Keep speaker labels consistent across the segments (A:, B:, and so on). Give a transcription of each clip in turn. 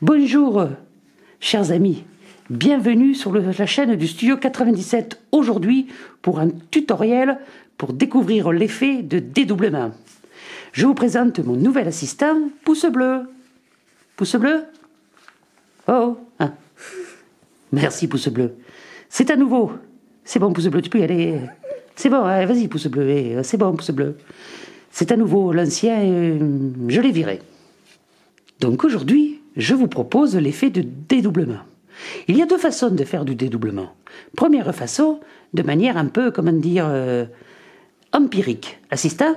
A: Bonjour, chers amis. Bienvenue sur la chaîne du Studio 97. Aujourd'hui, pour un tutoriel pour découvrir l'effet de dédoublement. Je vous présente mon nouvel assistant, Pouce Bleu. Pouce Bleu? Oh, ah. Merci, Pouce Bleu. C'est à nouveau. C'est bon, Pouce Bleu, tu peux y aller. C'est bon, vas-y, Pouce Bleu. C'est bon, Pouce Bleu. C'est à nouveau l'ancien, je l'ai viré. Donc aujourd'hui, je vous propose l'effet de dédoublement. Il y a deux façons de faire du dédoublement. Première façon, de manière un peu, comment dire, empirique. Assistant?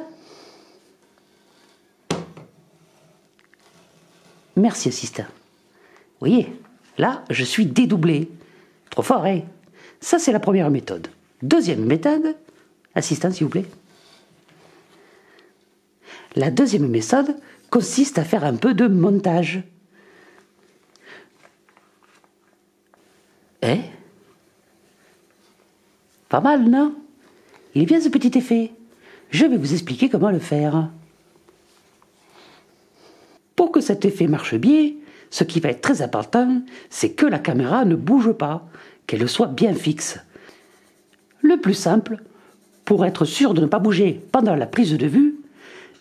A: Merci, assistant. Vous voyez, là, je suis dédoublé. Trop fort, hein? Ça, c'est la première méthode. Deuxième méthode, assistant, s'il vous plaît. La deuxième méthode consiste à faire un peu de montage. Eh? Pas mal, non? Il est bien ce petit effet. Je vais vous expliquer comment le faire. Pour que cet effet marche bien, ce qui va être très important, c'est que la caméra ne bouge pas, qu'elle soit bien fixe. Le plus simple, pour être sûr de ne pas bouger pendant la prise de vue,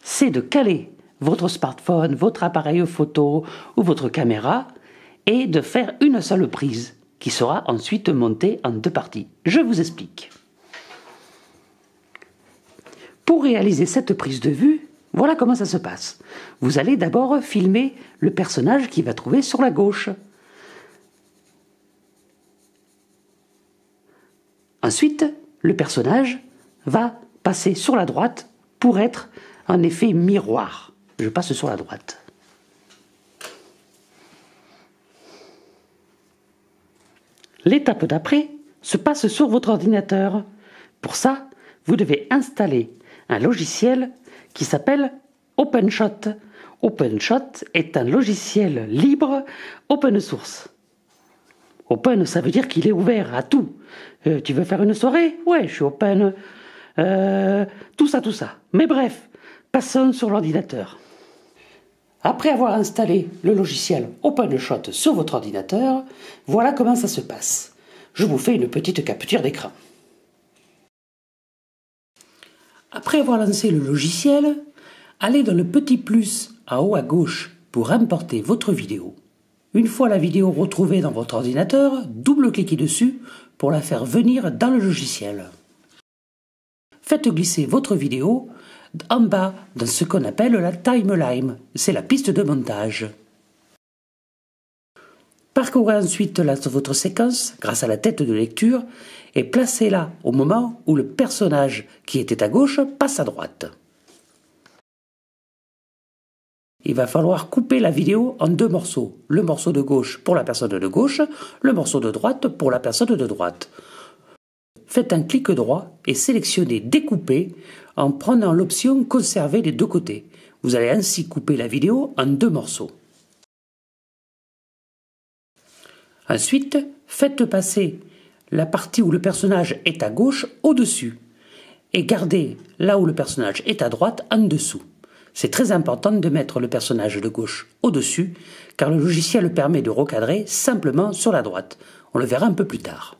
A: c'est de caler votre smartphone, votre appareil photo ou votre caméra et de faire une seule prise qui sera ensuite montée en deux parties. Je vous explique. Pour réaliser cette prise de vue, voilà comment ça se passe. Vous allez d'abord filmer le personnage qui va trouver sur la gauche. Ensuite, le personnage va passer sur la droite pour être en effet miroir. Je passe sur la droite. L'étape d'après se passe sur votre ordinateur. Pour ça, vous devez installer un logiciel qui s'appelle OpenShot. OpenShot est un logiciel libre open source. Open, ça veut dire qu'il est ouvert à tout. Tu veux faire une soirée? Ouais, je suis open. Tout ça. Mais bref, passons sur l'ordinateur. Après avoir installé le logiciel OpenShot sur votre ordinateur, voilà comment ça se passe. Je vous fais une petite capture d'écran. Après avoir lancé le logiciel, allez dans le petit plus en haut à gauche pour importer votre vidéo. Une fois la vidéo retrouvée dans votre ordinateur, double-cliquez dessus pour la faire venir dans le logiciel. Faites glisser votre vidéo en bas dans ce qu'on appelle la timeline, c'est la piste de montage. Parcourez ensuite votre séquence grâce à la tête de lecture et placez-la au moment où le personnage qui était à gauche passe à droite. Il va falloir couper la vidéo en deux morceaux. Le morceau de gauche pour la personne de gauche, le morceau de droite pour la personne de droite. Faites un clic droit et sélectionnez Découper en prenant l'option Conserver les deux côtés. Vous allez ainsi couper la vidéo en deux morceaux. Ensuite, faites passer la partie où le personnage est à gauche au-dessus et gardez là où le personnage est à droite en dessous. C'est très important de mettre le personnage de gauche au-dessus car le logiciel permet de recadrer simplement sur la droite. On le verra un peu plus tard.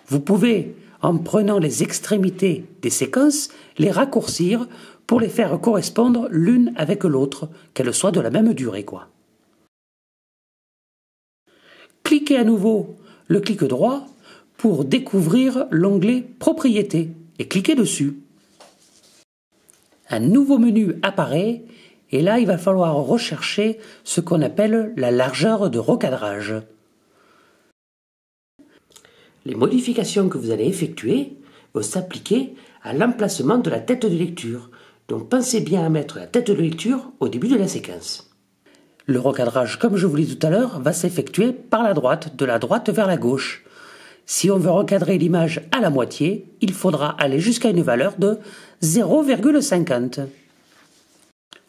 A: Vous pouvez, en prenant les extrémités des séquences, les raccourcir pour les faire correspondre l'une avec l'autre, qu'elles soient de la même durée, quoi. Cliquez à nouveau le clic droit pour découvrir l'onglet Propriétés et cliquez dessus. Un nouveau menu apparaît et là il va falloir rechercher ce qu'on appelle la largeur de recadrage. Les modifications que vous allez effectuer vont s'appliquer à l'emplacement de la tête de lecture. Donc pensez bien à mettre la tête de lecture au début de la séquence. Le recadrage, comme je vous l'ai dit tout à l'heure, va s'effectuer par la droite, de la droite vers la gauche. Si on veut recadrer l'image à la moitié, il faudra aller jusqu'à une valeur de 0,50.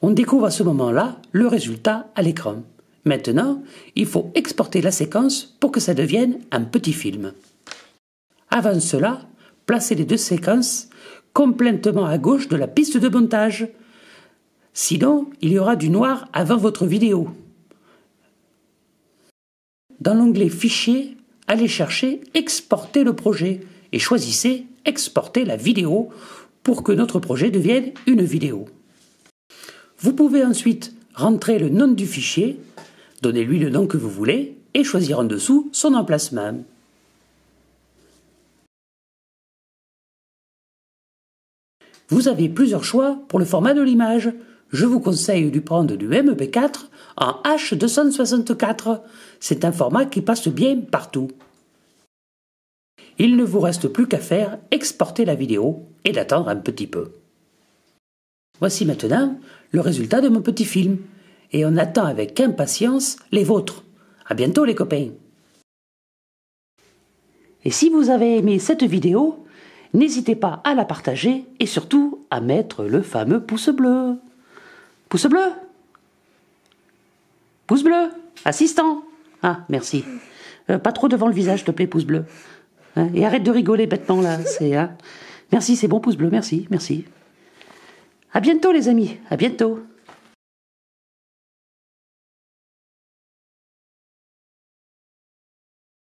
A: On découvre à ce moment-là le résultat à l'écran. Maintenant, il faut exporter la séquence pour que ça devienne un petit film. Avant cela, placez les deux séquences complètement à gauche de la piste de montage. Sinon, il y aura du noir avant votre vidéo. dans l'onglet Fichier, allez chercher Exporter le projet et choisissez Exporter la vidéo pour que notre projet devienne une vidéo. Vous pouvez ensuite rentrer le nom du fichier, donnez-lui le nom que vous voulez et choisir en dessous son emplacement. Vous avez plusieurs choix pour le format de l'image. Je vous conseille de prendre du MP4 en H264. C'est un format qui passe bien partout. Il ne vous reste plus qu'à faire exporter la vidéo et d'attendre un petit peu. Voici maintenant le résultat de mon petit film. Et on attend avec impatience les vôtres. À bientôt les copains. Et si vous avez aimé cette vidéo, n'hésitez pas à la partager et surtout à mettre le fameux pouce bleu. Pouce bleu? Pouce bleu? Assistant? Ah, merci. Pas trop devant le visage, s'il te plaît, pouce bleu. Hein? Et arrête de rigoler bêtement là. Merci, c'est bon pouce bleu, merci, merci. À bientôt les amis, à bientôt.